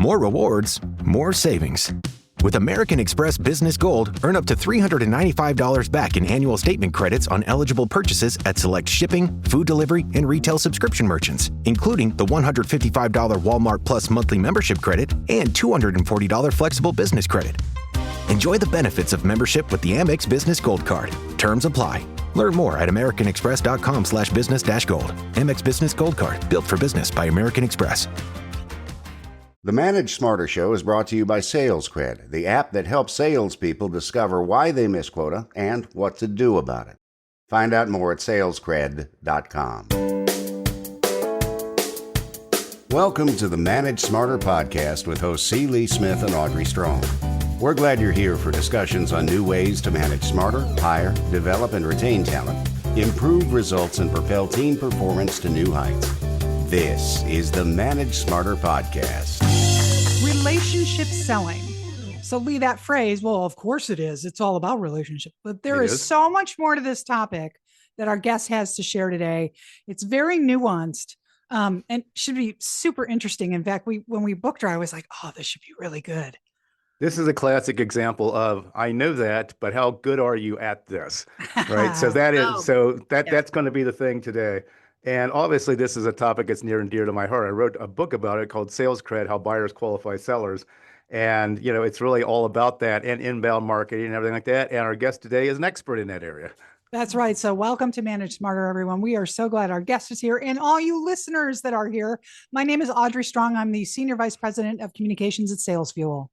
More rewards, more savings. With American Express Business Gold, earn up to $395 back in annual statement credits on eligible purchases at select shipping, food delivery, and retail subscription merchants, including the $155 Walmart Plus monthly membership credit and $240 flexible business credit. Enjoy the benefits of membership with the Amex Business Gold Card. Terms apply. Learn more at americanexpress.com/business-gold. Amex Business Gold Card. Built for business by American Express. The Manage Smarter Show is brought to you by SalesCred, the app that helps salespeople discover why they miss quota and what to do about it. Find out more at salescred.com. Welcome to the Manage Smarter podcast with hosts C. Lee Smith and Audrey Strong. We're glad you're here for discussions on new ways to manage smarter, hire, develop, and retain talent, improve results, and propel team performance to new heights. This is the Manage Smarter podcast. Relationship selling. So Lee, that phrase, well, of course it is. It's all about relationship. But there is so much more to this topic that our guest has to share today. It's very nuanced and should be super interesting. In fact, when we booked her, I was like, oh, this should be really good. This is a classic example of, I know that, but how good are you at this? Right. So that's going to be the thing today. And obviously, this is a topic that's near and dear to my heart. I wrote a book about it called Sales Cred, How Buyers Qualify Sellers. And, it's really all about that and inbound marketing and everything like that. And our guest today is an expert in that area. That's right. So welcome to Manage Smarter, everyone. We are so glad our guest is here and all you listeners that are here. My name is Audrey Strong. I'm the Senior Vice President of Communications at Sales Fuel.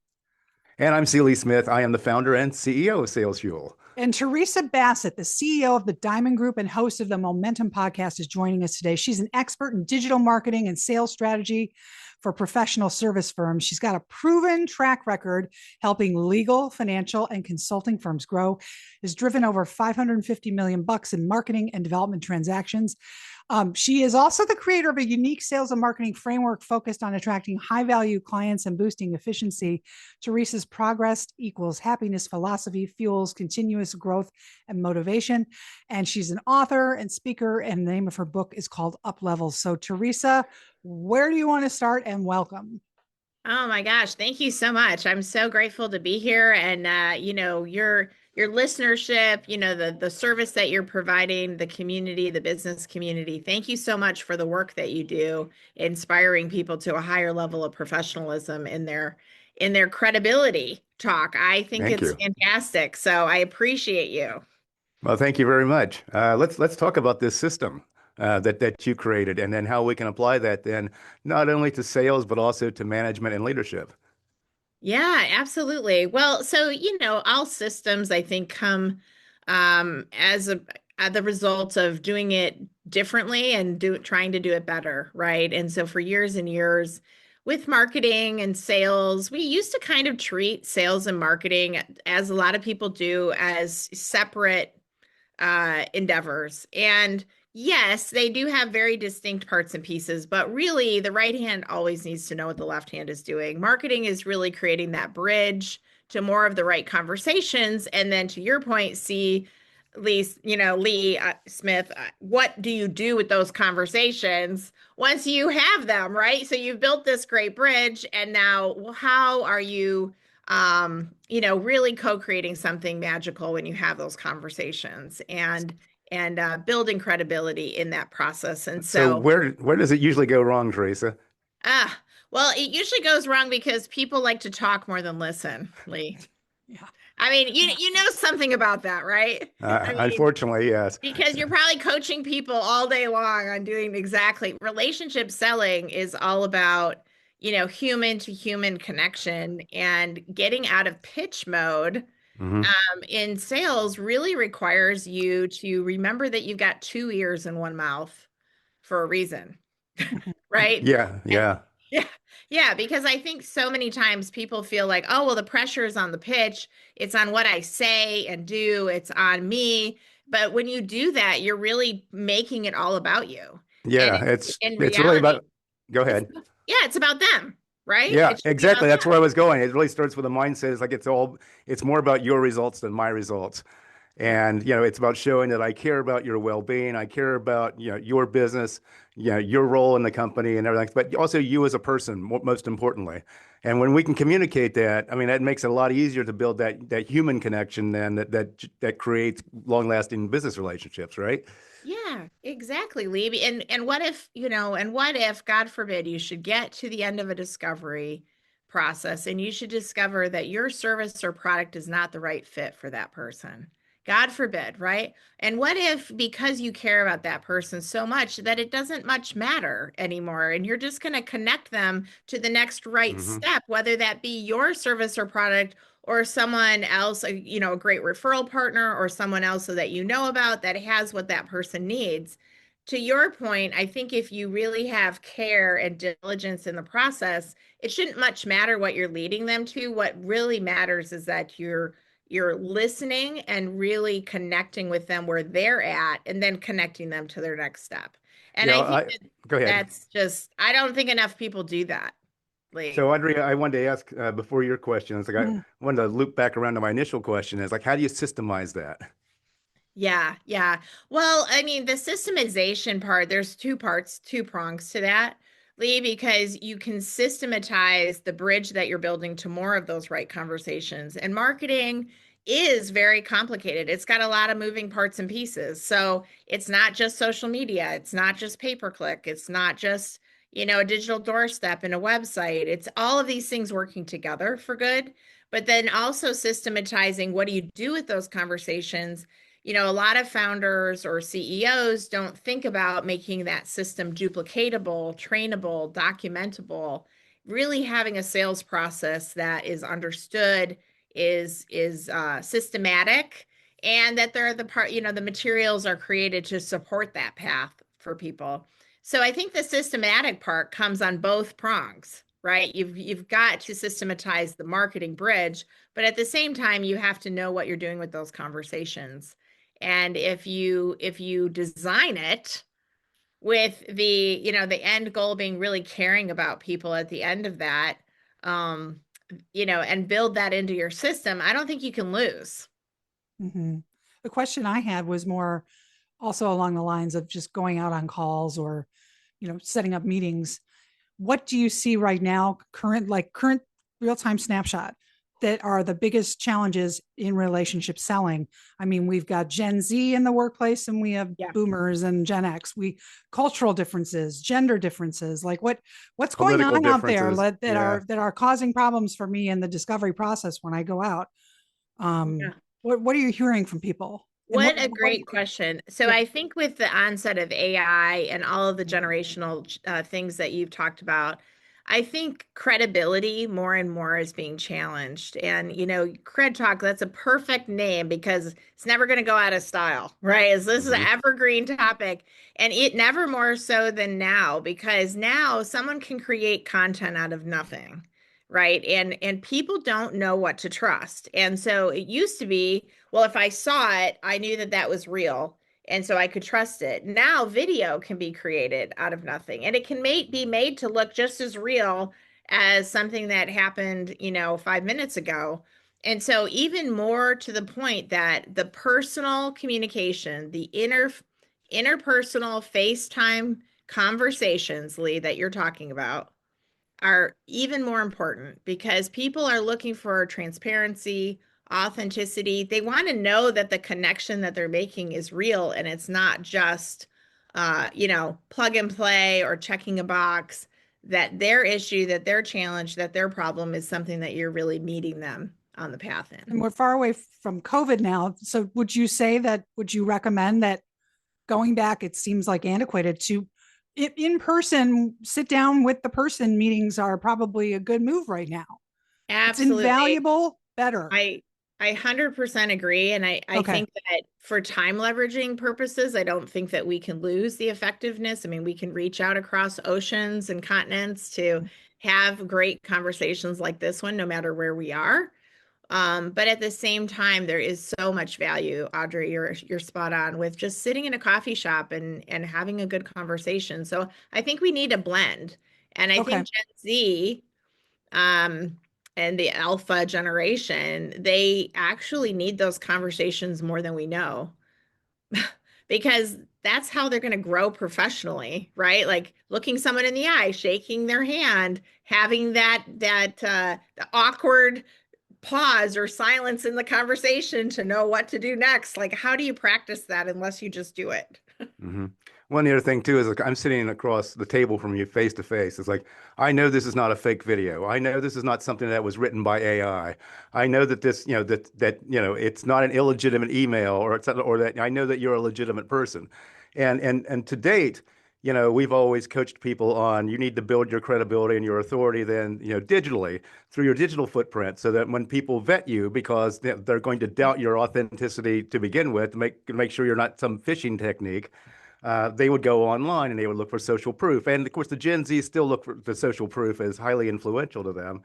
And I'm C. Lee Smith. I am the founder and CEO of Sales Fuel. And Theresa Bassett, the CEO of the Diamond Group and host of the Momentum podcast, is joining us today. She's an expert in digital marketing and sales strategy for professional service firms. She's got a proven track record helping legal, financial, and consulting firms grow, has driven over $550 million in marketing and development transactions. She is also the creator of a unique sales and marketing framework focused on attracting high-value clients and boosting efficiency. Teresa's progress equals happiness philosophy fuels continuous growth and motivation. And she's an author and speaker, and the name of her book is called Up Levels. So Theresa, where do you want to start? And welcome. Oh my gosh, thank you so much. I'm so grateful to be here. And your listenership, the service that you're providing, the community, the business community. Thank you so much for the work that you do, inspiring people to a higher level of professionalism in their credibility talk. I think it's fantastic. So I appreciate you. Well, thank you very much. Let's talk about this system that you created, and then how we can apply that then not only to sales, but also to management and leadership. Yeah, absolutely. Well, so, all systems, I think, come as the result of doing it differently and trying to do it better, right? And so for years and years with marketing and sales, we used to kind of treat sales and marketing, as a lot of people do, as separate endeavors. And yes, they do have very distinct parts and pieces, but really the right hand always needs to know what the left hand is doing. Marketing is really creating that bridge to more of the right conversations. And then to your point, Lee Smith, what do you do with those conversations once you have them, right? So you've built this great bridge, and now how are you, really co-creating something magical when you have those conversations and building credibility in that process. And so where does it usually go wrong, Theresa? Well, it usually goes wrong because people like to talk more than listen, Lee. Yeah. I mean, you know something about that, right? Unfortunately, yes. Because you're probably coaching people all day long on doing exactly. Relationship selling is all about, human to human connection, and getting out of pitch mode. Mm-hmm. In sales really requires you to remember that you've got two ears and one mouth for a reason, right? Yeah. Yeah, because I think so many times people feel like, oh, well, the pressure is on the pitch. It's on what I say and do. It's on me. But when you do that, you're really making it all about you. Yeah, it's really about, go ahead. It's about them. Right? Yeah, exactly. That's where I was going. It really starts with a mindset. It's like it's more about your results than my results. And, it's about showing that I care about your well-being. I care about, your business, your role in the company and everything, but also you as a person, most importantly. And when we can communicate that, I mean, that makes it a lot easier to build that human connection then that creates long-lasting business relationships, right? Yeah, exactly, Lee. And what if, and what if, God forbid, you should get to the end of a discovery process and you should discover that your service or product is not the right fit for that person? God forbid, right? And what if, because you care about that person so much that it doesn't much matter anymore, and you're just going to connect them to the next right Hmm. step, whether that be your service or product or someone else, a great referral partner or someone else that you know about that has what that person needs. To your point, I think if you really have care and diligence in the process, it shouldn't much matter what you're leading them to. What really matters is that you're listening and really connecting with them where they're at and then connecting them to their next step. And I think that Go ahead. that's just, I don't think enough people do that, Lee. So, Andrea, I wanted to ask before your question, it's like I Mhm. wanted to loop back around to my initial question is like, how do you systemize that? Yeah, yeah. Well, I mean, the systemization part, there's two parts, two prongs to that, Lee, because you can systematize the bridge that you're building to more of those right conversations. And marketing is very complicated. It's got a lot of moving parts and pieces. So it's not just social media, it's not just pay-per-click, it's not just, a digital doorstep and a website. It's all of these things working together for good, but then also systematizing what do you do with those conversations. A lot of founders or CEOs don't think about making that system duplicatable, trainable, documentable, really having a sales process that is understood, is systematic, and that there are the materials are created to support that path for people. So I think the systematic part comes on both prongs, right? You've got to systematize the marketing bridge, but at the same time, you have to know what you're doing with those conversations. And if you design it with the end goal being really caring about people at the end of that, um, and build that into your system, I don't think you can lose. Mhm. The question I had was more also along the lines of just going out on calls or, setting up meetings. What do you see right now, current real-time snapshot, that are the biggest challenges in relationship selling? I mean, we've got Gen Z in the workplace and we have Yeah. boomers and Gen X. Cultural differences, gender differences, like what's going Political on out there differences. Yeah. that are causing problems for me in the discovery process when I go out. Yeah. What are you hearing from people? And What a what great question. So yeah. I think with the onset of AI and all of the generational things that you've talked about, I think credibility more and more is being challenged. And, Cred Talk, that's a perfect name because it's never going to go out of style, right? This is an Hmm. evergreen topic, and it never more so than now, because now someone can create content out of nothing, right? And people don't know what to trust. And so it used to be, well, if I saw it, I knew that that was real. And so I could trust it. Now video can be created out of nothing, and it can be made to look just as real as something that happened, 5 minutes ago. And so even more to the point that the personal communication, the interpersonal FaceTime conversations, Lee, that you're talking about are even more important because people are looking for transparency, authenticity. They want to know that the connection that they're making is real and it's not just, plug and play or checking a box, that their issue, that their challenge, that their problem is something that you're really meeting them on the path And in. we're far away from COVID now. So would you recommend that going back, it seems like antiquated, to in person, sit down with the person meetings are probably a good move right now. It's Absolutely. invaluable, better. I I 100% agree. And I Okay. think that for time leveraging purposes, I don't think that we can lose the effectiveness. I mean, we can reach out across oceans and continents to have great conversations like this one, no matter where we are. But at the same time, there is so much value, Audrey, you're spot on with just sitting in a coffee shop and having a good conversation. So I think we need a blend. And I Okay. think Gen Z, um, and the alpha generation, they actually need those conversations more than we know because that's how they're going to grow professionally, right? Like looking someone in the eye, shaking their hand, having the awkward pause or silence in the conversation to know what to do next. Like, how do you practice that unless you just do it? Hmm. One other thing too is like I'm sitting across the table from you face to face. It's like I know this is not a fake video. I know this is not something that was written by AI. I know that this, it's not an illegitimate email or that I know that you're a legitimate person. And to date, we've always coached people on you need to build your credibility and your authority then, digitally through your digital footprint so that when people vet you because they're going to doubt your authenticity to begin with, to make sure you're not some phishing technique, they would go online and they would look for social proof. And of course, the Gen Z still look for the social proof as highly influential to them.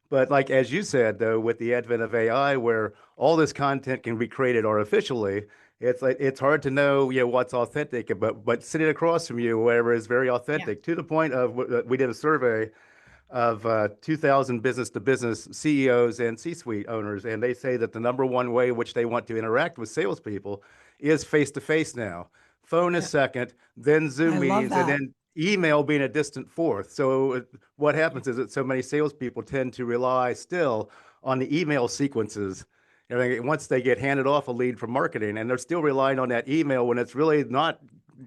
But like as you said, though, with the advent of AI, where all this content can be created artificially, it's like it's hard to know, what's authentic. But sitting across from you, whatever is very Yeah. authentic, to the point of we did a survey of 2,000 business-to-business CEOs and C-suite owners, and they say that the number one way which they want to interact with salespeople is face-to-face now. Phone is Yeah. second, then I Zoom love meetings, and that. then email being a distant fourth. So what happens is that so many salespeople tend to rely still on the email sequences. Once they get handed off a lead from marketing, and they're still relying on that email when it's really not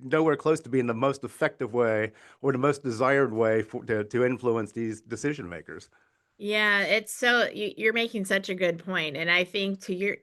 nowhere close to being the most effective way or the most desired way to influence these decision makers. Yeah, it's so you're making such a good point. And I think to your,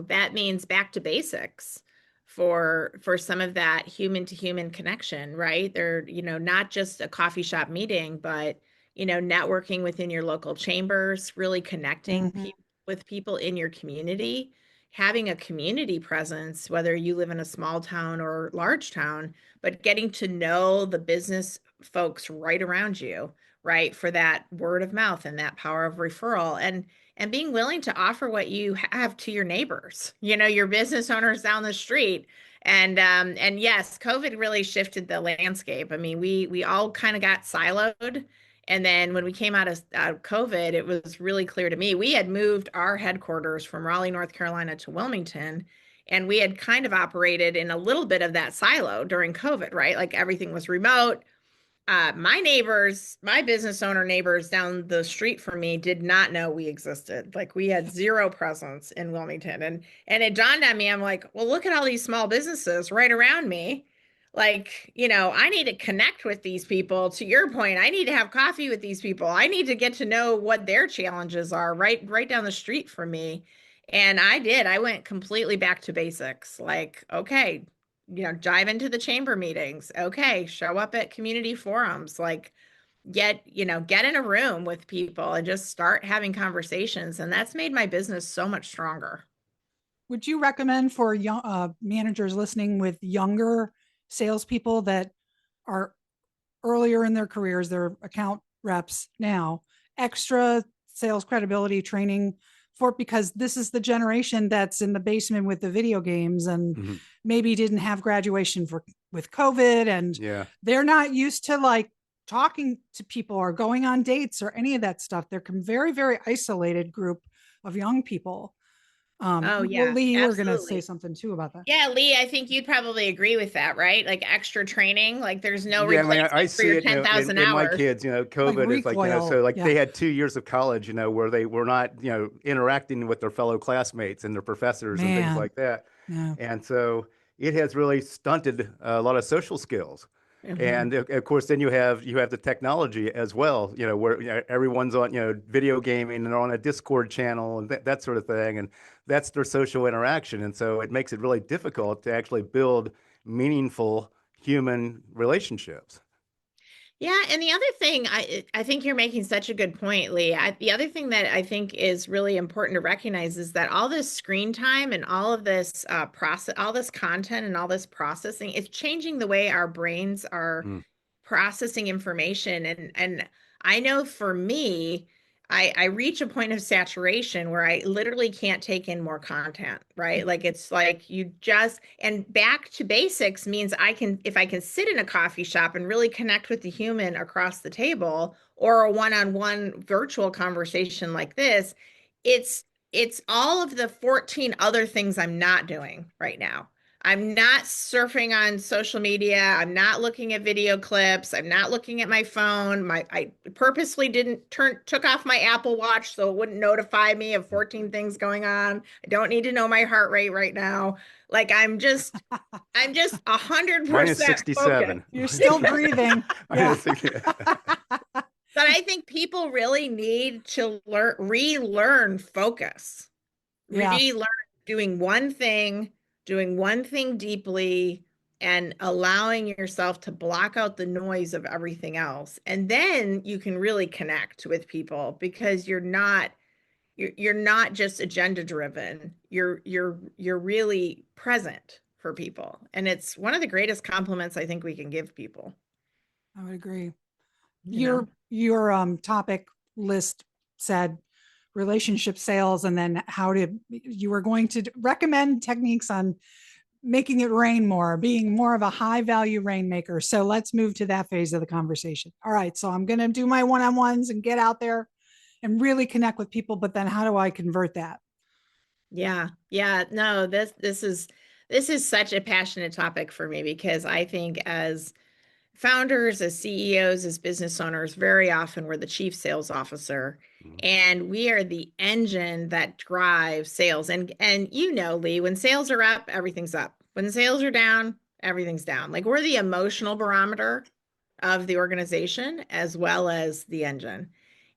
that means back to basics for some of that human to human connection, right? They're, not just a coffee shop meeting, but, networking within your local chambers, really connecting Mhm. with people in your community, having a community presence, whether you live in a small town or large town, but getting to know the business folks right around you, right, for that word of mouth and that power of referral, and being willing to offer what you have to your neighbors, your business owners down the street. And yes, COVID really shifted the landscape. I mean, we all kind of got siloed. And then when we came out of COVID, it was really clear to me. We had moved our headquarters from Raleigh, North Carolina to Wilmington, and we had kind of operated in a little bit of that silo during COVID, right? Like everything was remote. My neighbors, my business owner neighbors down the street from me did not know we existed. Like we had zero presence in Wilmington. And it dawned on me, I'm like, well, look at all these small businesses right around me. Like, I need to connect with these people. To your point, I need to have coffee with these people. I need to get to know what their challenges are right down the street from me. And I did. I went completely back to basics. Like, okay, dive into the chamber meetings. Okay, show up at community forums. Like, get in a room with people and just start having conversations. And that's made my business so much stronger. Would you recommend for young managers listening with younger salespeople that are earlier in their careers, they're account reps now, extra sales credibility training for, because this is the generation that's in the basement with the video games and Mhm. maybe didn't have graduation with COVID, and Yeah. they're not used to like talking to people or going on dates or any of that stuff. They're a very, very isolated group of young people. Oh, Well, yeah, Lee, you were going to say absolutely. something too about that. Yeah, Lee, I think you'd probably agree with that, right? Like extra training, like there's no Yeah, I mean, I replacement for see your it, in 10,000 my hours. kids, Like COVID is like, so recoil. like Yeah. they had 2 years of college, where they were not, interacting with their fellow classmates and their professors and things Man. like that. Yeah. And so it has really stunted a lot of social skills. Mhm. And of course, then you have the technology as well, where everyone's on, video gaming and on a Discord channel and that sort of thing. And that's their social interaction. And so it makes it really difficult to actually build meaningful human relationships. Yeah, and the other thing I think you're making such a good point, Lee. The other thing that I think is really important to recognize is that all this screen time and all of this process, all this content and all this processing, it's changing the way our brains are Mm. processing information. And I know for me, I reach a point of saturation where I literally can't take in more content, right? Like it's like you just, and back to basics means if I can sit in a coffee shop and really connect with the human across the table, or a one-on-one virtual conversation like this, it's it's all of the 14 other things I'm not doing right now. I'm not surfing on social media. I'm not looking at video clips. I'm not looking at my phone. I purposely took off my Apple Watch so it wouldn't notify me of 14 things going on. I don't need to know my heart rate right now. Like I'm just 100% Minus 67. focused. You're still breathing. Yeah. But I think people really need to relearn focus, Yeah. relearn doing one thing deeply, and allowing yourself to block out the noise of everything else. And then you can really connect with people because you're not just agenda driven. You're really present for people. And it's one of the greatest compliments I think we can give people. I would agree. You know? Your topic list said relationship sales, and then you were going to recommend techniques on making it rain more, being more of a high value rainmaker. So let's move to that phase of the conversation. All right. So I'm going to do my one-on-ones and get out there and really connect with people. But then how do I convert that? Yeah. Yeah. No, this is such a passionate topic for me because I think as founders, as CEOs, as business owners, very often we're the chief sales officer, and we are the engine that drives sales. And Lee, when sales are up, everything's up. When sales are down, everything's down. Like we're the emotional barometer of the organization as well as the engine.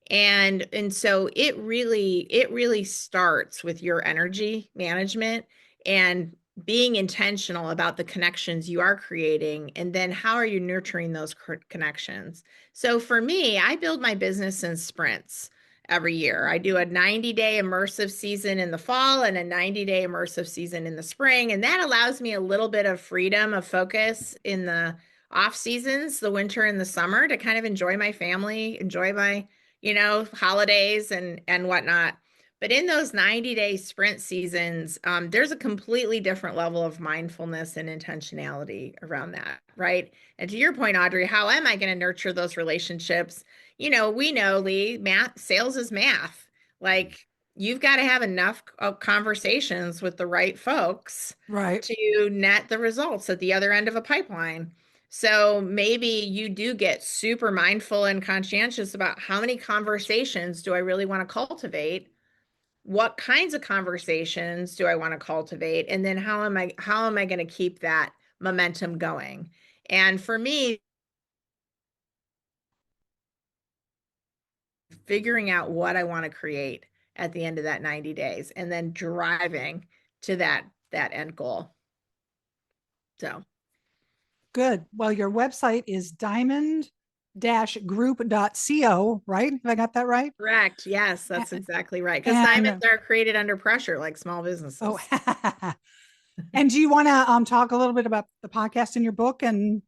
And so it really starts with your energy management and being intentional about the connections you are creating, and then how are you nurturing those connections. So for me, I build my business in sprints every year. I do a 90-day immersive season in the fall and a 90-day immersive season in the spring, and that allows me a little bit of freedom of focus in the off seasons, the winter and the summer, to kind of enjoy my family, enjoy my holidays and whatnot. But in those 90-day sprint seasons, there's a completely different level of mindfulness and intentionality around that, right? And to your point, Audrey, how am I going to nurture those relationships? We know, Lee, sales is math. Like you've got to have enough conversations with the right folks, right, to net the results at the other end of a pipeline. So maybe you do get super mindful and conscientious about how many conversations do I really want to cultivate? What kinds of conversations do I want to cultivate? And then how am I going to keep that momentum going? And for me, figuring out what I want to create at the end of that 90 days and then driving to that end goal. So good. Well, your website is diamond-group.co, right? Have I got that right? correct. Yes, that's exactly right. Because diamonds are created under pressure, like small businesses. Oh, and do you want to talk a little bit about the podcast in your book? And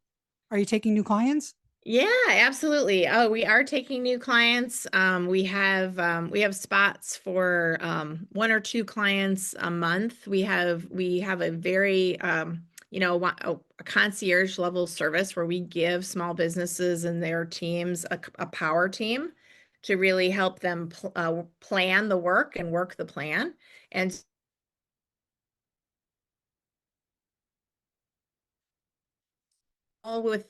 are you taking new clients? Yeah, absolutely. Oh, we are taking new clients. We have spots for one or two clients a month. We have a very a concierge level service where we give small businesses and their teams a power team to really help them plan the work and work the plan. And all with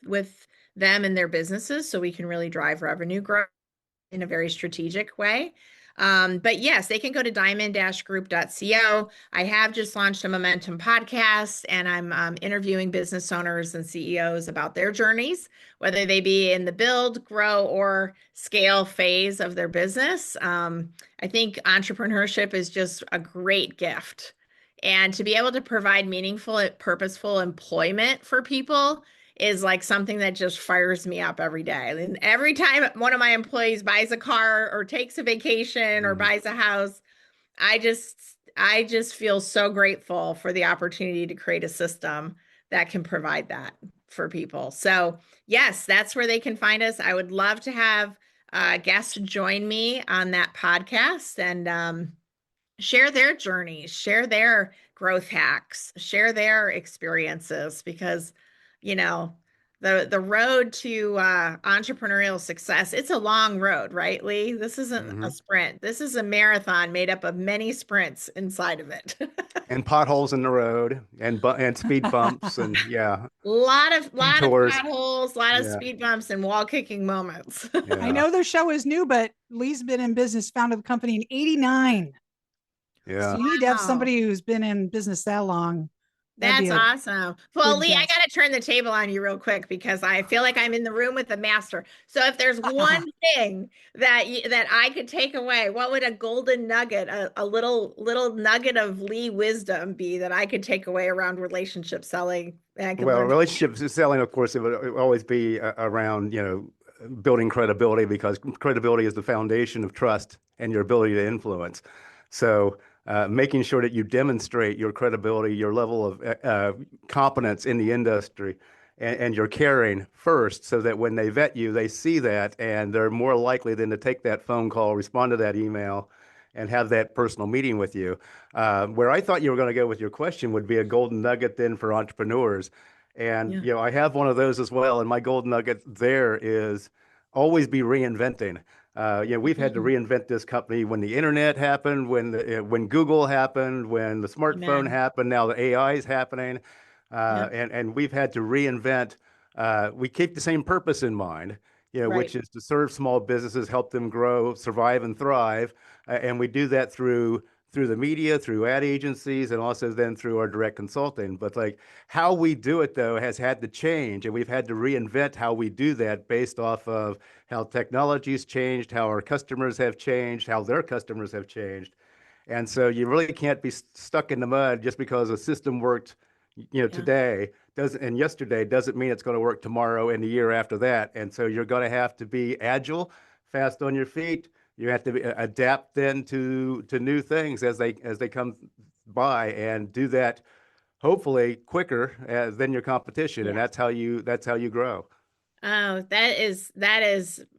them and their businesses so we can really drive revenue growth in a very strategic way. But yes, they can go to diamond-group.co. I have just launched a Momentum podcast, and I'm interviewing business owners and CEOs about their journeys, whether they be in the build, grow, or scale phase of their business. I think entrepreneurship is just a great gift. And to be able to provide meaningful, purposeful employment for people is like something that just fires me up every day. And every time one of my employees buys a car or takes a vacation or buys a house, I just feel so grateful for the opportunity to create a system that can provide that for people. So yes, that's where they can find us. I would love to have guests join me on that podcast and share their journeys, share their growth hacks, share their experiences, because, you know, the road to entrepreneurial success, it's a long road, right, Lee? This isn't a sprint. This is a marathon made up of many sprints inside of it. And potholes in the road and speed bumps and lot of detours. potholes, a lot of Yeah. speed bumps and wall kicking moments. Yeah. I know the show is new, but Lee's been in business, founded the company in 89. Yeah. So you need to have Wow. somebody who's been in business that long. That's awesome. Well, good Lee, I guess. got to turn the table on you real quick because I feel like I'm in the room with the master. So if there's one thing that I could take away, what would a golden nugget, a little nugget of Lee wisdom be that I could take away around relationship selling? And I could Well, learn relationship selling, of course, it would always be around, building credibility, because credibility is the foundation of trust and your ability to influence. So making sure that you demonstrate your credibility, your level of competence in the industry, and your caring first, so that when they vet you, they see that, and they're more likely than to take that phone call, respond to that email, and have that personal meeting with you. Where I thought you were going to go with your question would be a golden nugget then for entrepreneurs. And, I have one of those as well. And my golden nugget there is always be reinventing. We've had to reinvent this company when the internet happened, when Google happened, when the smartphone happened, now the AI is happening. And we've had to reinvent. We keep the same purpose in mind, which is to serve small businesses, help them grow, survive, and thrive. And we do that through the media, through ad agencies, and also then through our direct consulting. But like how we do it, though, has had to change, and we've had to reinvent how we do that based off of how technology's changed, how our customers have changed, how their customers have changed. And so you really can't be stuck in the mud just because a system worked, today and yesterday doesn't mean it's going to work tomorrow and the year after that. And so you're going to have to be agile, fast on your feet. You have to adapt then to new things as they come by, and do that hopefully quicker than your competition. And that's how you grow. Oh, that is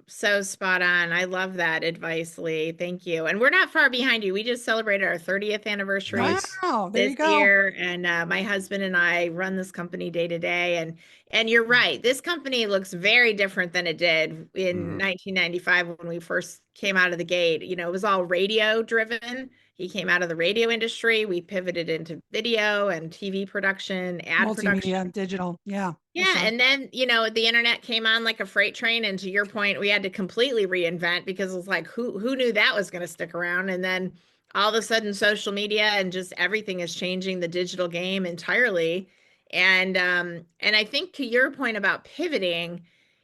so spot on. I love that advice, Lee. Thank you. And we're not far behind you. We just celebrated our 30th anniversary Wow, there you this go. year. And my husband and I run this company day to day. And you're right. This company looks very different than it did in 1995 when we first came out of the gate. It was all radio driven. He came out of the radio industry. We pivoted into video and TV production, ad production. Multimedia, digital. Yeah. Yeah. And then, the internet came on like a freight train. And to your point, we had to completely reinvent, because it was like, who knew that was going to stick around? And then all of a sudden, social media and just everything is changing the digital game entirely. And I think to your point about pivoting,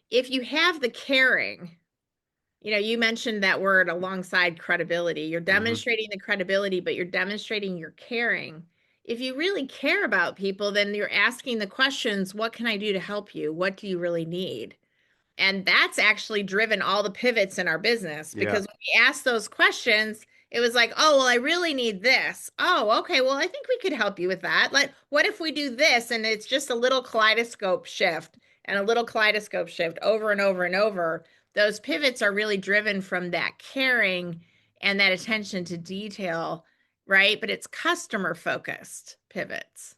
if you have the caring, you mentioned that word alongside credibility. You're demonstrating the credibility, but you're demonstrating your caring. If you really care about people, then you're asking the questions, what can I do to help you? What do you really need? And that's actually driven all the pivots in our business, because when we asked those questions, it was like, oh, well, I really need this. Oh, okay. Well, I think we could help you with that. Like, what if we do this? And it's just a little kaleidoscope shift and a little kaleidoscope shift over and over and over. Those pivots are really driven from that caring and that attention to detail, right? But it's customer focused pivots.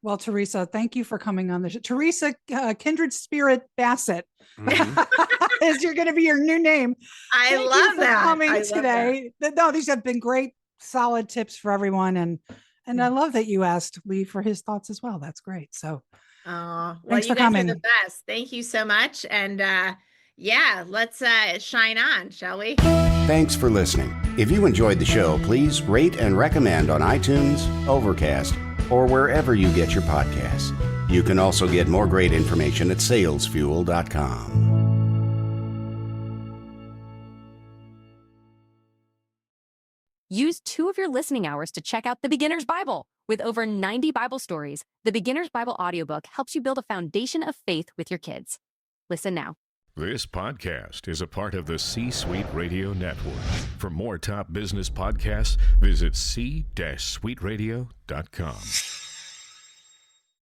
Well, Theresa, thank you for coming on the show. Theresa, Kindred Spirit Bassett is going to be your new name. I Thank love you for that. coming today. No, these have been great, solid tips for everyone. And I love that you asked Lee for his thoughts as well. That's great. So thanks you for guys coming. are the best. Thank you so much. And let's shine on, shall we? Thanks for listening. If you enjoyed the show, please rate and recommend on iTunes, Overcast, or wherever you get your podcasts. You can also get more great information at salesfuel.com. Use 2 of your listening hours to check out The Beginner's Bible. With over 90 Bible stories, The Beginner's Bible audiobook helps you build a foundation of faith with your kids. Listen now. This podcast is a part of the C-Suite Radio Network. For more top business podcasts, visit c-suiteradio.com.